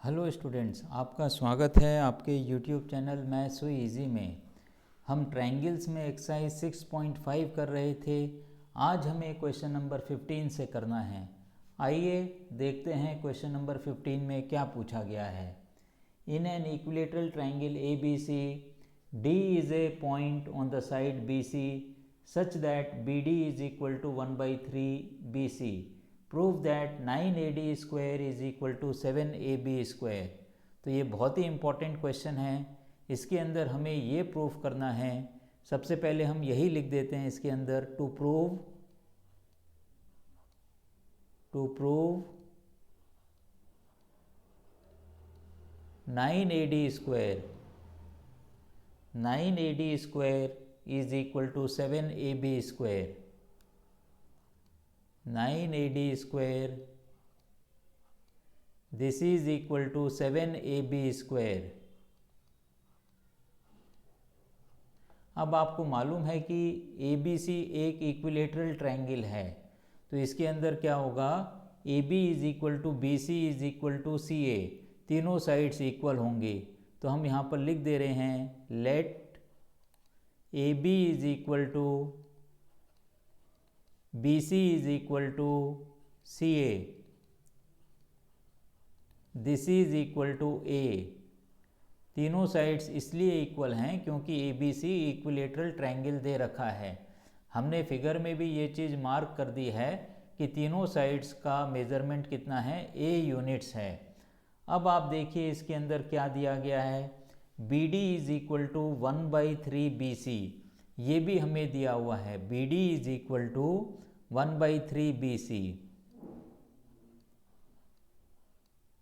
Hello students, आपका स्वागत है आपके यूट्यूब चैनल मैथ्स हुई इजी में। हम ट्रायंगल्स में एक्सरसाइज 6.5 कर रहे थे। आज हमें क्वेश्चन नंबर 15 से करना है। आइए देखते हैं क्वेश्चन नंबर 15 में क्या पूछा गया है। In an equilateral triangle A B C D is a point on the side B C such that B D is equal to 1/3 B C. Prove that 9AD square is equal to 7AB square. तो ये बहुत ही important question है। इसके अंदर हमें ये proof करना है। सबसे पहले हम यही लिख देते हैं इसके अंदर, to prove 9AD square is equal to 7AB square. 9AD square this is equal to 7AB square. अब आपको मालूम है कि ABC एक इक्विलेटरल ट्रायंगल है, तो इसके अंदर क्या होगा, AB is equal to BC is equal to CA, तीनों साइड्स इक्वल होंगी। तो हम यहाँ पर लिख दे रहे हैं, let AB is equal to BC is equal to CA, this is equal to A। तीनों साइड्स इसलिए इक्वल हैं क्योंकि ABC इक्विलेटरल ट्रायंगल दे रखा है। हमने फिगर में भी ये चीज़ मार्क कर दी है कि तीनों साइड्स का मेज़रमेंट कितना है, A यूनिट्स है। अब आप देखिए इसके अंदर क्या दिया गया है, BD is equal to 1/3 BC, ये भी हमें दिया हुआ है, BD is equal to 1/3 BC।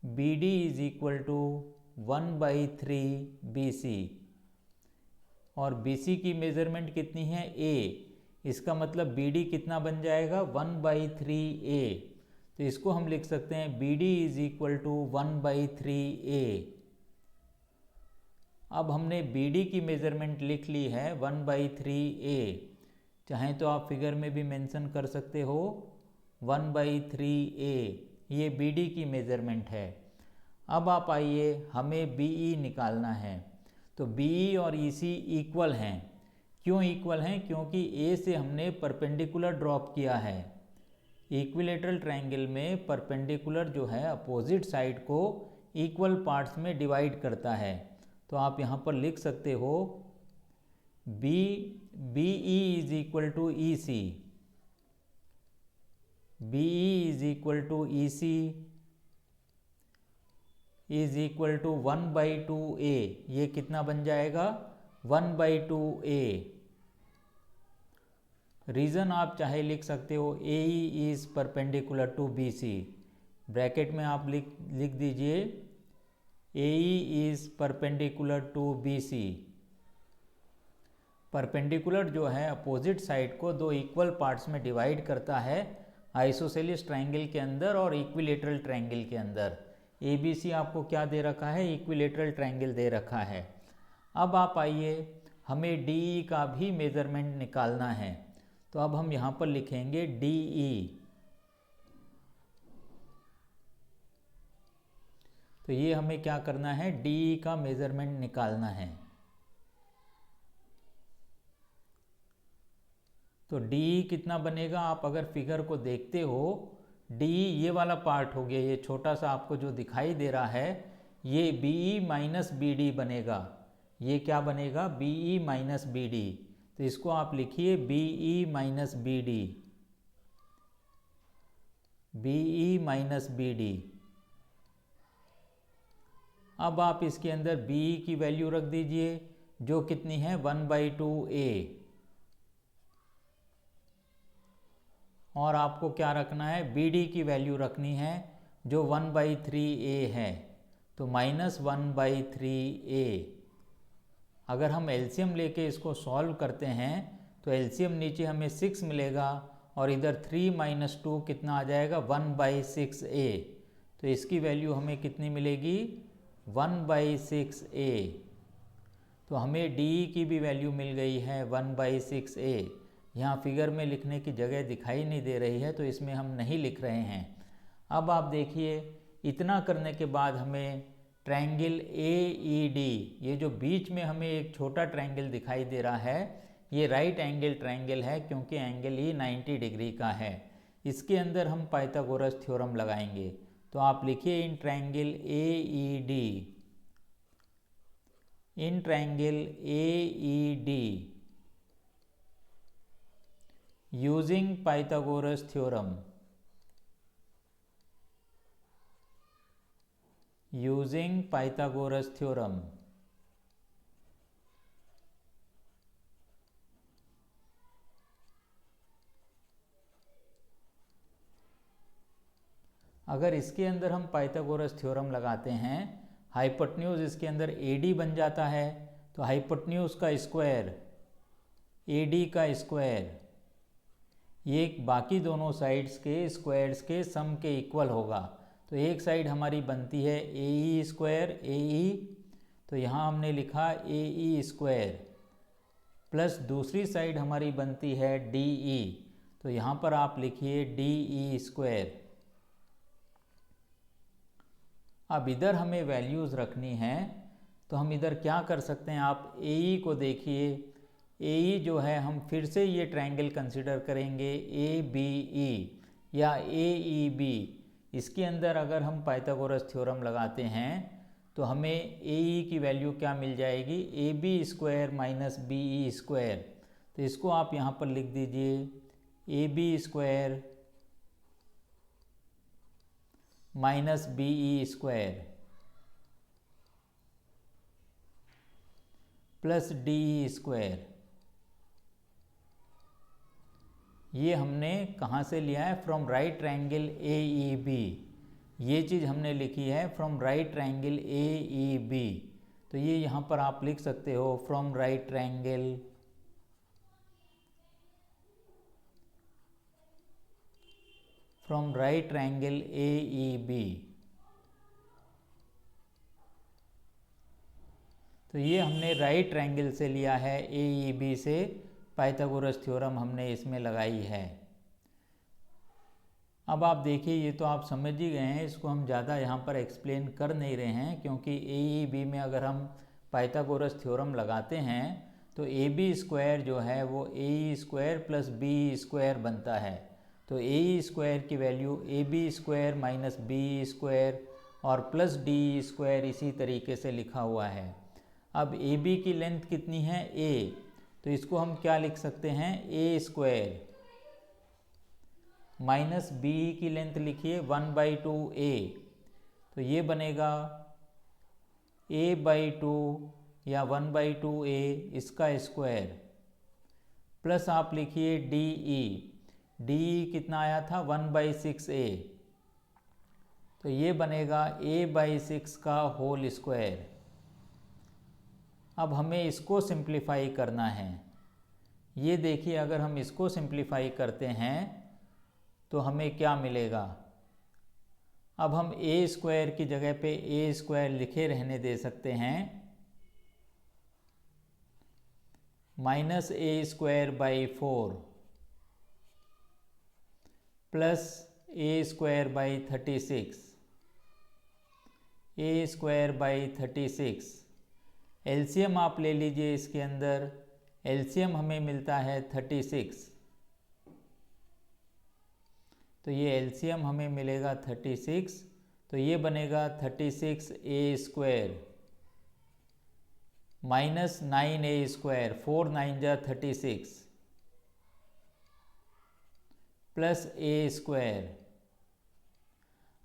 BD is equal to 1/3 BC और BC की मेज़रमेंट कितनी है, A। इसका मतलब BD कितना बन जाएगा, 1/3 A। तो इसको हम लिख सकते हैं BD is equal to 1/3 A। अब हमने BD की मेज़रमेंट लिख ली है 1/3 A, चाहें तो आप फिगर में भी मेंशन कर सकते हो 1/3 A, ये BD की मेज़रमेंट है। अब आप आइए, हमें BE निकालना है। तो BE और EC इक्वल हैं। क्यों इक्वल हैं, क्योंकि A से हमने परपेंडिकुलर ड्रॉप किया है। इक्विलेटरल ट्रायंगल में परपेंडिकुलर जो है अपोजिट साइड को इक्वल पार्ट्स में डिवाइड करता है। तो आप यहाँ पर लिख सकते हो BE is equal to EC, BE is equal to EC is equal to 1/2A। ये कितना बन जाएगा, 1/2A। रीज़न आप चाहे लिख सकते हो AE is perpendicular to BC, bracket में आप लिख दीजिए AE is perpendicular to BC। Perpendicular जो है अपोजिट साइड को दो इक्वल पार्ट्स में डिवाइड करता है, आइसोसेलेस ट्रायंगल के अंदर और इक्विलेटरल ट्रायंगल के अंदर। ABC आपको क्या दे रखा है, इक्विलेटरल ट्रायंगल दे रखा है। अब आप आइए, हमें DE का भी मेज़रमेंट निकालना है। तो अब हम यहाँ पर लिखेंगे DE। तो ये हमें क्या करना है, DE का मेज़रमेंट निकालना है। तो DE कितना बनेगा, आप अगर फिगर को देखते हो, DE ये वाला पार्ट हो गया, ये छोटा सा आपको जो दिखाई दे रहा है, ये BE माइनस BD बनेगा। ये क्या बनेगा, BE माइनस BD। तो इसको आप लिखिए BE minus BD, BE minus BD। अब आप इसके अंदर BE की वैल्यू रख दीजिए, जो कितनी है, 1/2A। और आपको क्या रखना है, BD की वैल्यू रखनी है जो 1/3A है, तो -1/3A। अगर हम एलसीएम लेके इसको सॉल्व करते हैं तो एलसीएम नीचे हमें 6 मिलेगा और इधर 3 - 2 कितना आ जाएगा, 1/6A। तो इसकी वैल्यू हमें कितनी मिलेगी, 1/6A। तो हमें DE की भी वैल्यू मिल गई है 1/6A। यहाँ फिगर में लिखने की जगह दिखाई नहीं दे रही है, तो इसमें हम नहीं लिख रहे हैं। अब आप देखिए इतना करने के बाद हमें ट्रायंगल AED, ये जो बीच में हमें एक छोटा ट्रायंगल दिखाई दे रहा है, ये राइट एंगल ट्रायंगल है क्योंकि एंगल ही 90 डिग्री का है। इसके अंदर हम पाइथागोरस थ्योरम लगाएंगे। तो आप लिखिए in triangle AED, in triangle AED using Pythagoras theorem, using Pythagoras theorem. अगर इसके अंदर हम पाइथागोरस थ्योरम लगाते हैं, हाइपोटेन्यूज इसके अंदर AD बन जाता है, तो हाइपोटेन्यूज का स्क्वायर AD का स्क्वायर ये बाकी दोनों साइड्स के स्क्वायर्स के सम के इक्वल होगा। तो एक साइड हमारी बनती है AE स्क्वायर AE, तो यहाँ हमने लिखा AE स्क्वायर, प्लस दूसरी साइड हमारी बनती है DE, तो यहाँ पर आप लिखिए DE स्क्वायर। अब इधर हमें वैल्यूज़ रखनी है, तो हम इधर क्या कर सकते हैं, आप AE को देखिए। AE जो है हम फिर से ये ट्रायंगल कंसिडर करेंगे ABE या AEB। इसके अंदर अगर हम पाइथागोरस थ्योरम लगाते हैं तो हमें AE की वैल्यू क्या मिल जाएगी, AB square minus BE square. तो इसको आप यहाँ पर लिख दीजिए AB square minus BE square plus DE square. ये हमने कहाँ से लिया है, फ्रॉम राइट ट्रायंगल AEB। ये चीज़ हमने लिखी है फ्रॉम राइट ट्रायंगल AEB। तो ये यहाँ पर आप लिख सकते हो फ्रॉम राइट ट्रायंगल AEB। तो ये हमने राइट ट्रायंगल से लिया है AEB से, पाइथागोरस थ्योरम हमने इसमें लगाई है। अब आप देखिए ये तो आप समझ ही गए हैं, इसको हम ज़्यादा यहाँ पर एक्सप्लेन कर नहीं रहे हैं, क्योंकि AEB में अगर हम पाइथागोरस थ्योरम लगाते हैं तो AB स्क्वायर जो है वो AE square plus BE square बनता है। तो AE स्क्वायर की value AB square minus BE square और प्लस DE स्क्वायर इसी तरीके से लिखा हुआ है। अब AB की लेंथ कितनी है A, तो इसको हम क्या लिख सकते हैं, A स्क्वायर माइनस BE की लेंथ लिखिए 1/2A, तो ये बनेगा A/2 या 1/2A इसका स्क्वायर, प्लस आप लिखिए DE कितना आया था 1/6A, तो ये बनेगा A/6 का होल स्क्वायर। अब हमें इसको सिंप्लीफाई करना है। ये देखिए अगर हम इसको सिंप्लीफाई करते हैं तो हमें क्या मिलेगा। अब हम A स्क्वायर की जगह पे A स्क्वायर लिखे रहने दे सकते हैं, minus A square by 4 plus A square by 36, A square by 36। LCM आप ले लीजिए, इसके अंदर एलसीएम हमें मिलता है 36, तो ये एलसीएम हमें मिलेगा 36, तो ये बनेगा 36A square minus 9A square, 4 9 जा 36 प्लस A स्क्वायर।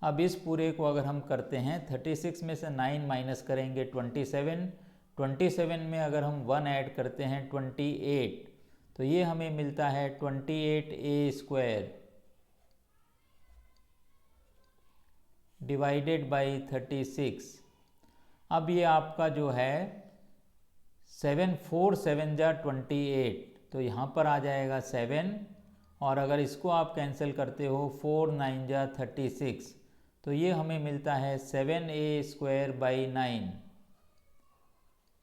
अब इस पूरे को अगर हम करते हैं 36 में से 9 माइनस करेंगे 27 में अगर हम 1 ऐड करते हैं 28, तो ये हमें मिलता है 28A स्क्वायर डिवाइडेड बाई 36। अब ये आपका जो है 7 4 7 जा 28, तो यहाँ पर आ जाएगा 7, और अगर इसको आप कैंसिल करते हो 4 9 जा 36, तो ये हमें मिलता है 7A square by 9,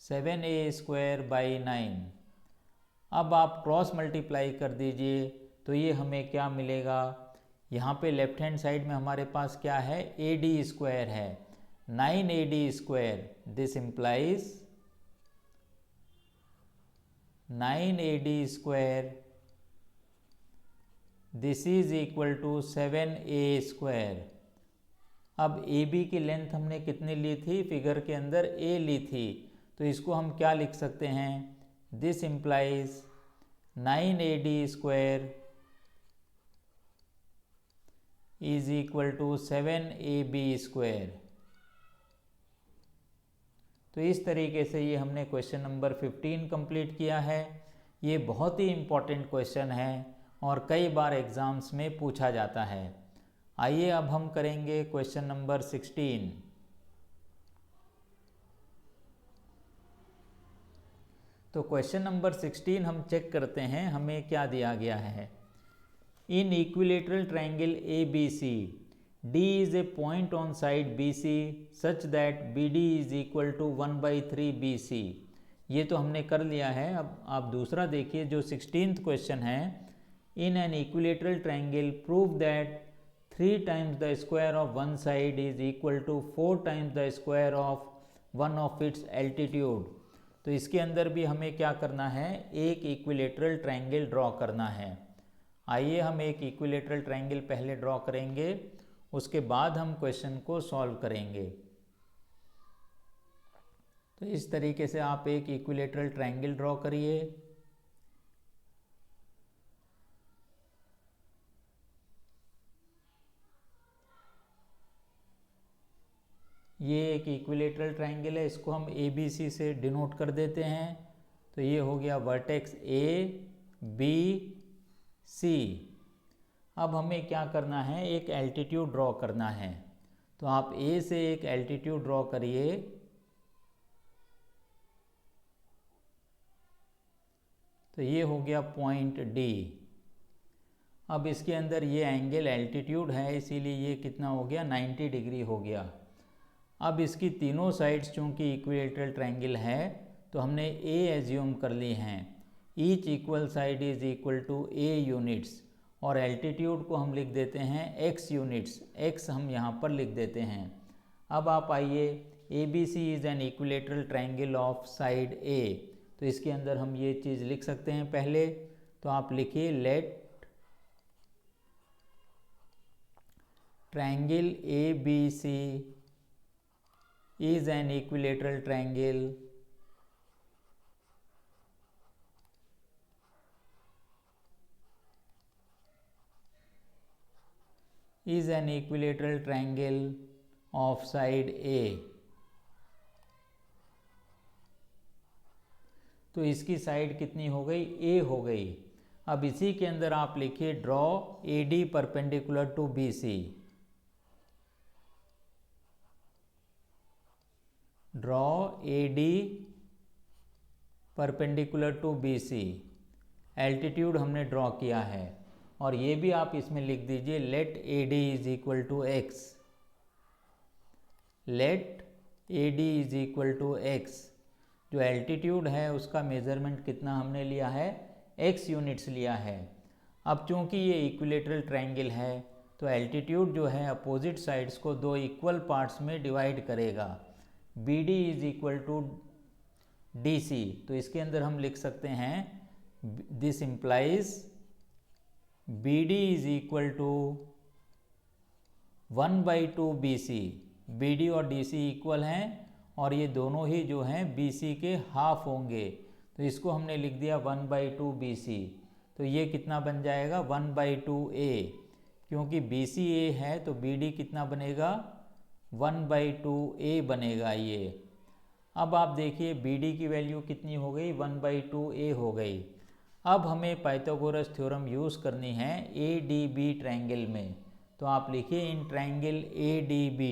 7A square by 9। अब आप क्रॉस मल्टीप्लाई कर दीजिए तो ये हमें क्या मिलेगा, यहाँ पे लेफ्ट हैंड साइड में हमारे पास क्या है, ए डी स्क्वायर है, 9AD square. This implies 9AD square, this is equal to 7A square. अब ए बी की लेंथ हमने कितनी ली थी, फिगर के अंदर ए ली थी, तो इसको हम क्या लिख सकते हैं, this implies 9AD square is equal to 7AB square. तो इस तरीके से ये हमने क्वेश्चन नंबर 15 कंप्लीट किया है। ये बहुत ही इम्पॉर्टेंट क्वेश्चन है और कई बार एग्ज़ाम्स में पूछा जाता है। आइए अब हम करेंगे क्वेश्चन नंबर 16। तो क्वेश्चन नंबर 16 हम चेक करते हैं हमें क्या दिया गया है। In equilateral triangle A B C, D is a point on side BC such that BD is equal to 1/3 BC। ये तो हमने कर लिया है। अब आप दूसरा देखिए जो 16th क्वेश्चन है, in an equilateral triangle prove that 3 times the square of one side is equal to 4 times the square of one of its altitude। तो इसके अंदर भी हमें क्या करना है, एक इक्विलेटरल ट्रायंगल ड्रॉ करना है। आइए हम एक इक्विलेटरल ट्रायंगल पहले ड्रॉ करेंगे, उसके बाद हम क्वेश्चन को सॉल्व करेंगे। तो इस तरीके से आप एक इक्विलेटरल ट्रायंगल ड्रॉ करिए। ये एक इक्विलेटरल ट्रायंगल है, इसको हम ए बी सी से डिनोट कर देते हैं। तो ये हो गया वर्टेक्स ए बी सी। अब हमें क्या करना है, एक एल्टीट्यूड ड्रॉ करना है। तो आप ए से एक एल्टीट्यूड ड्रॉ करिए। तो ये हो गया पॉइंट डी। अब इसके अंदर ये एंगल एल्टीट्यूड है, इसीलिए ये कितना हो गया, 90 डिग्री हो गया। अब इसकी तीनों साइड्स चूंकि इक्विलेटरल ट्रायंगल है तो हमने ए एज्यूम कर ली हैं। Each equal side is equal to A units और एल्टीट्यूड को हम लिख देते हैं x यूनिट्स, x हम यहाँ पर लिख देते हैं। अब आप आइए, A B C is an equilateral triangle of side A. तो इसके अंदर हम ये चीज़ लिख सकते हैं पहले। तो आप लिखिए let triangle A B C is an equilateral triangle is an equilateral triangle of side A। तो इसकी साइड कितनी हो गई, A हो गई। अब इसी के अंदर आप लिखिए draw AD perpendicular to BC। Draw AD perpendicular to BC। Altitude हमने ड्रॉ किया है और ये भी आप इसमें लिख दीजिए let A D is equal to X. Let A D is equal to X. जो एल्टीट्यूड है उसका मेज़रमेंट कितना हमने लिया है, x यूनिट्स लिया है। अब चूंकि ये इक्विलेटरल ट्रायंगल है तो एल्टीट्यूड जो है अपोजिट साइड्स को दो इक्वल पार्ट्स में डिवाइड करेगा। B D is equal to D C. तो इसके अंदर हम लिख सकते हैं this implies BD is equal to 1/2 BC। BD और DC इक्वल हैं और ये दोनों ही जो हैं BC के हाफ होंगे, तो इसको हमने लिख दिया 1/2 BC। तो ये कितना बन जाएगा 1/2 A, क्योंकि BC A है तो BD कितना बनेगा 1/2 A बनेगा ये। अब आप देखिए BD की वैल्यू कितनी हो गई 1/2 A हो गई। अब हमें पाइथागोरस थ्योरम यूज़ करनी है ADB ट्रायंगल में। तो आप लिखिए in triangle ADB,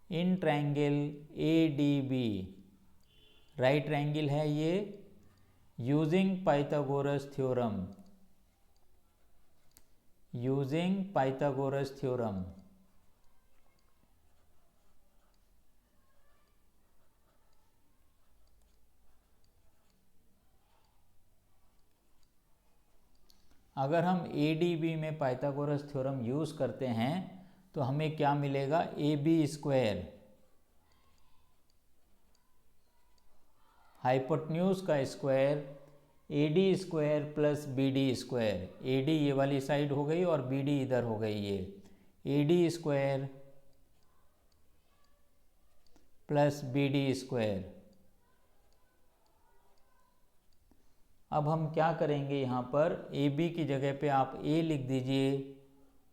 in triangle ADB right triangle है ये, using Pythagoras theorem, using Pythagoras theorem. अगर हम ADB में पाइथागोरस थ्योरम यूज़ करते हैं तो हमें क्या मिलेगा, AB स्क्वायर हाइपोटेन्यूज का square AD square plus BD square. AD ये वाली साइड हो गई और BD इधर हो गई, ये AD square plus BD square. अब हम क्या करेंगे, यहाँ पर AB की जगह पे आप A लिख दीजिए,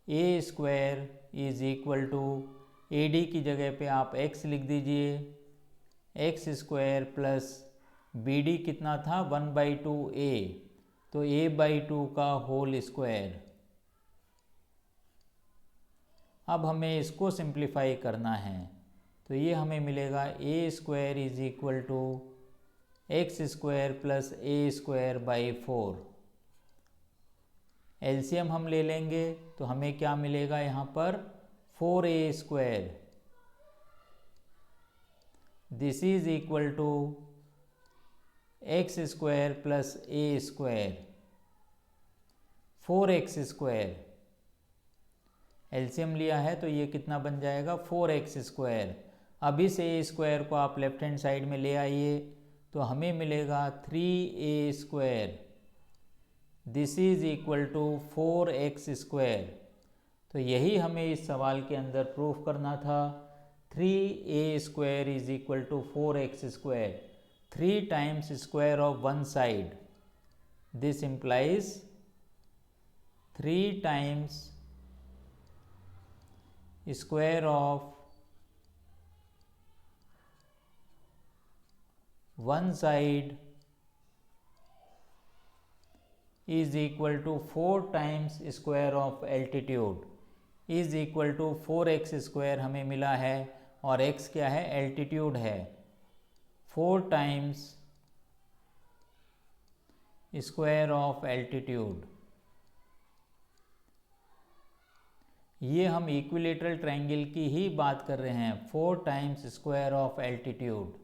A square is equal to AD की जगह पे आप X लिख दीजिए, X स्क्वायर प्लस BD कितना था 1/2 A, तो A/2 का होल स्क्वायर। अब हमें इसको सिंप्लीफाई करना है, तो ये हमें मिलेगा A square is equal to X square plus A square by 4। LCM हम ले लेंगे तो हमें क्या मिलेगा, यहाँ पर 4A square, this is equal to X square plus A square 4x square. LCM लिया है तो ये कितना बन जाएगा 4x स्क्वायर। अब इस A स्क्वायर को आप लेफ्ट हैंड साइड में ले आइए तो हमें मिलेगा 3A square, this is equal to 4x square. तो यही हमें इस सवाल के अंदर प्रूफ करना था। 3A square is equal to 4x square, 3 times square of one side, this implies 3 times square of one side is equal to 4 times square of altitude is equal to 4x square हमें मिला है और x क्या है, altitude है। 4 times square of altitude. ये हम equilateral triangle की ही बात कर रहे हैं, 4 टाइम्स स्क्वायर ऑफ एल्टीट्यूड।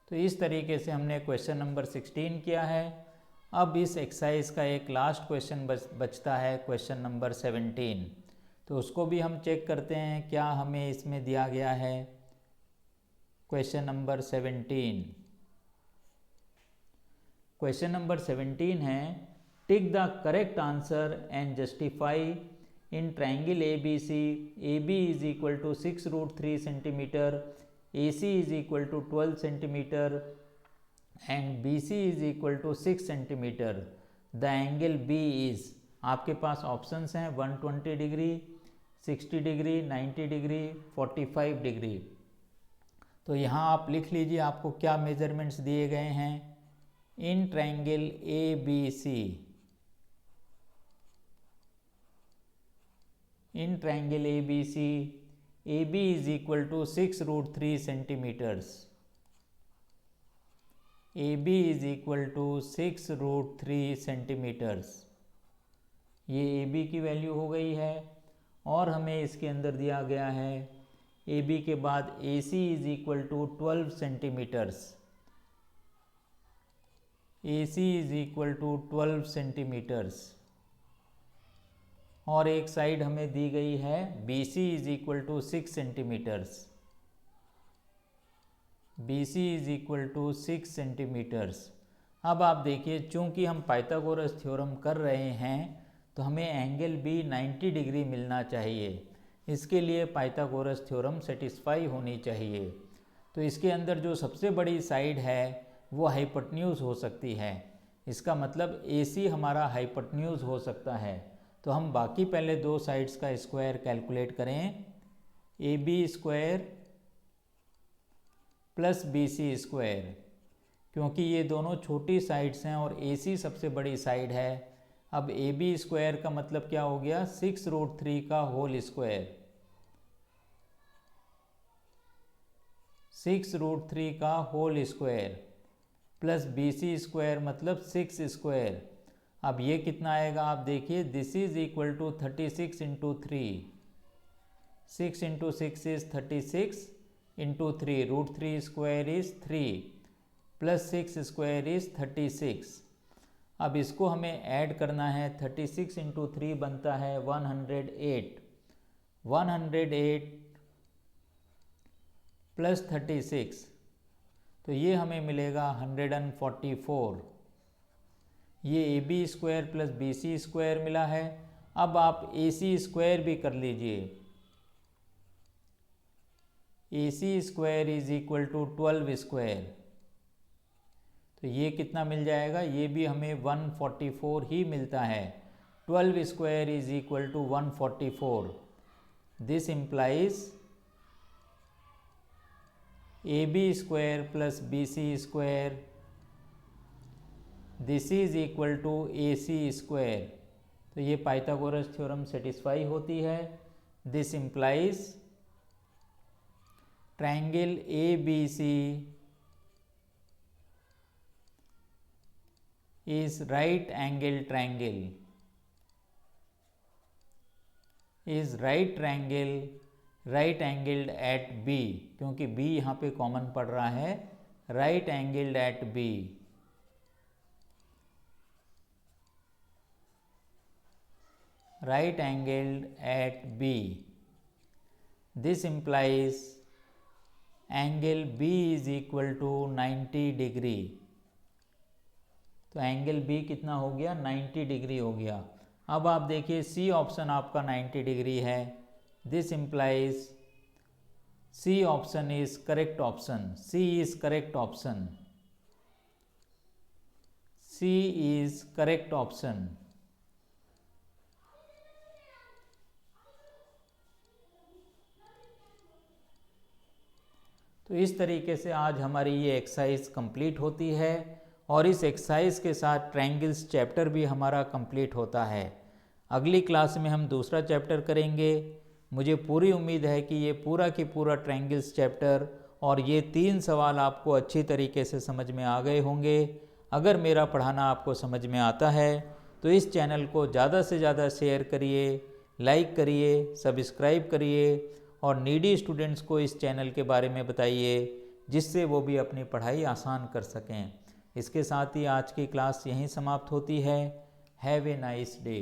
तो इस तरीके से हमने क्वेश्चन नंबर 16 किया है। अब इस एक्सरसाइज का एक लास्ट क्वेश्चन बचता है, क्वेश्चन नंबर 17। तो उसको भी हम चेक करते हैं क्या हमें इसमें दिया गया है। क्वेश्चन नंबर 17, क्वेश्चन नंबर 17 है, tick the correct answer and justify in triangle ABC, AB is equal to 6√3 centimetre, AC is equal to 12 centimeter and BC is equal to 6 centimeter. The angle B is, आपके पास options हैं 120 degree, 60 degree, 90 degree, 45 degree. तो यहाँ आप लिख लीजिए आपको क्या measurements दिए गए हैं। इन triangle ABC, in triangle ABC AB is equal to 6√3 centimeters. AB is equal to 6√3 centimeters. ये AB की वैल्यू हो गई है और हमें इसके अंदर दिया गया है AB के बाद AC is equal to 12 centimeters. AC is equal to 12 centimeters. और एक साइड हमें दी गई है BC is equal to 6 centimetres, BC is equal to 6 centimetres. अब आप देखिए चूंकि हम पाइथागोरस थ्योरम कर रहे हैं तो हमें एंगल B 90 डिग्री मिलना चाहिए। इसके लिए पाइथागोरस थ्योरम सेटिस्फाई होनी चाहिए। तो इसके अंदर जो सबसे बड़ी साइड है वो हाइपोटेन्यूज हो सकती है। इसका मतलब AC हमारा हाइपोटेन्यूज हो सकता है। तो हम बाकी पहले दो साइड्स का स्क्वायर कैलकुलेट करें, AB square plus BC square, क्योंकि ये दोनों छोटी साइड्स हैं और AC सबसे बड़ी साइड है। अब AB स्क्वायर का मतलब क्या हो गया, 6√3 का होल स्क्वायर, 6√3 का whole square plus BC square मतलब 6 स्क्वायर। अब ये कितना आएगा आप देखिए, this is equal to 36 into 3, 6 into 6 is 36 into 3, √3 square is 3, plus 6 square is 36। अब इसको हमें ऐड करना है। 36 इंटू 3 बनता है 108। 108 प्लस 36, तो ये हमें मिलेगा 144। ये A B square plus B C square मिला है। अब आप ए सी स्क्वायर भी कर लीजिए। A C square is equal to 12 square, तो ये कितना मिल जाएगा? ये भी हमें 144 ही मिलता है। 12 square is equal to 144। This implies A B square plus B C square, this is equal to A C square. तो ये पाइथागोरस थ्योरम सेटिस्फाई होती है। This implies triangle A B C is right angle triangle, is right angled at B, क्योंकि B यहाँ पे common पड़ रहा है। right angled at B, right angled at B. This implies angle B is equal to 90 degree. तो angle B कितना हो गया? 90 डिग्री हो गया। अब आप देखिए सी ऑप्शन आपका 90 डिग्री है। This implies C option is correct option. C is correct option. C is correct option. तो इस तरीके से आज हमारी ये एक्सरसाइज कंप्लीट होती है और इस एक्सरसाइज के साथ ट्रायंगल्स चैप्टर भी हमारा कंप्लीट होता है। अगली क्लास में हम दूसरा चैप्टर करेंगे। मुझे पूरी उम्मीद है कि ये पूरा की पूरा ट्रायंगल्स चैप्टर और ये 3 सवाल आपको अच्छी तरीके से समझ में आ गए होंगे। अगर मेरा पढ़ाना आपको समझ में आता है तो इस चैनल को ज़्यादा से ज़्यादा शेयर करिए, लाइक करिए, सब्सक्राइब करिए और नीडी स्टूडेंट्स को इस चैनल के बारे में बताइए, जिससे वो भी अपनी पढ़ाई आसान कर सकें। इसके साथ ही आज की क्लास यहीं समाप्त होती है। Have a nice day.